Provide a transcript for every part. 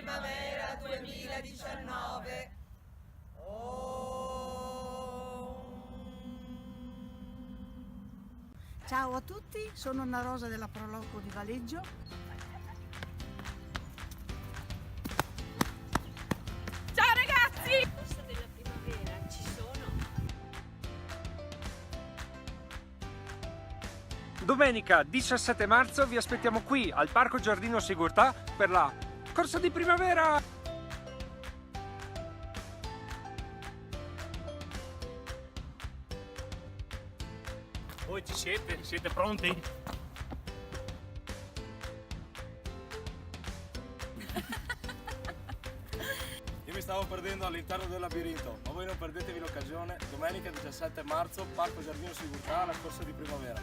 primavera 2019. Ciao a tutti, sono Anna Rosa della Proloco di Valeggio. Ciao ragazzi! Corsa della primavera, ci sono. Domenica 17 marzo vi aspettiamo qui al Parco Giardino Sigurtà per la corsa di primavera! Voi ci siete? Siete pronti? Io mi stavo perdendo all'interno del labirinto, ma voi non perdetevi l'occasione. Domenica 17 marzo, Parco Giardino Sigurtà, la corsa di primavera.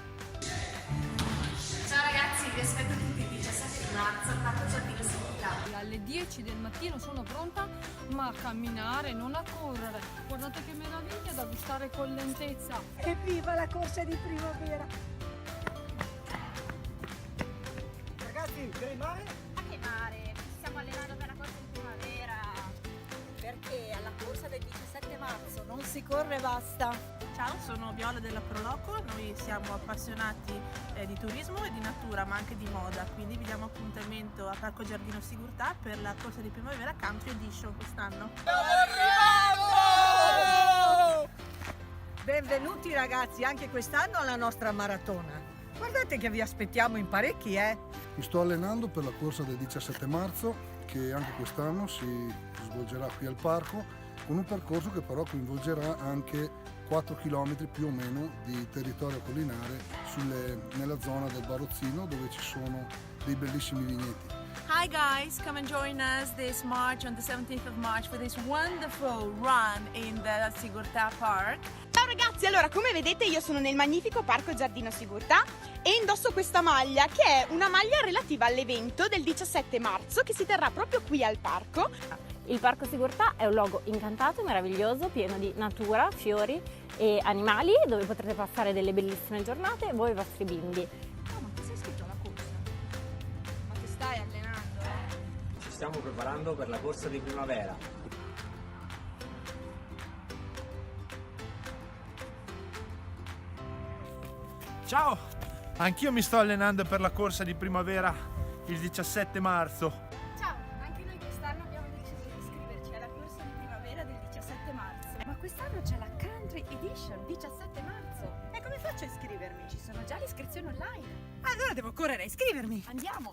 Ciao ragazzi, vi aspetto tutti il 17 marzo al Parco Giardino Sigurtà. Alle 10 del mattino sono pronta, ma a camminare, non a correre. Guardate che meraviglia da gustare con lentezza. Evviva la corsa di primavera! Ragazzi, che mare? Ma che mare? Ci stiamo allenando per la corsa di primavera. Perché alla corsa del 17 marzo non si corre e basta. Ciao, sono Viola della Proloco, noi siamo appassionati di turismo e di natura, ma anche di moda, quindi vi diamo appuntamento a Parco Giardino Sigurtà per la corsa di primavera Country Edition quest'anno. Benvenuti ragazzi anche quest'anno alla nostra maratona. Guardate che vi aspettiamo in parecchi, Mi sto allenando per la corsa del 17 marzo che anche quest'anno si svolgerà qui al parco con un percorso che però coinvolgerà anche 4 km più o meno di territorio collinare nella zona del Barozzino dove ci sono dei bellissimi vigneti. Hi guys, come and join us this March on the 17th of March for this wonderful run in the Sigurtà Park. Ciao ragazzi, allora come vedete io sono nel magnifico Parco Giardino Sigurtà e indosso questa maglia che è una maglia relativa all'evento del 17 marzo che si terrà proprio qui al parco. Il Parco Sigurtà è un luogo incantato, meraviglioso, pieno di natura, fiori e animali, dove potrete passare delle bellissime giornate voi e i vostri bimbi. Oh, ma ti sei iscritto alla corsa? Ma ti stai allenando? Ci stiamo preparando per la corsa di primavera. Ciao! Anch'io mi sto allenando per la corsa di primavera il 17 marzo. Ciao, anche noi quest'anno abbiamo deciso di iscriverci alla corsa di primavera del 17 marzo. Ma quest'anno c'è la Country Edition 17 marzo. E come faccio a iscrivermi? Ci sono già le iscrizioni online. Allora devo correre a iscrivermi. Andiamo!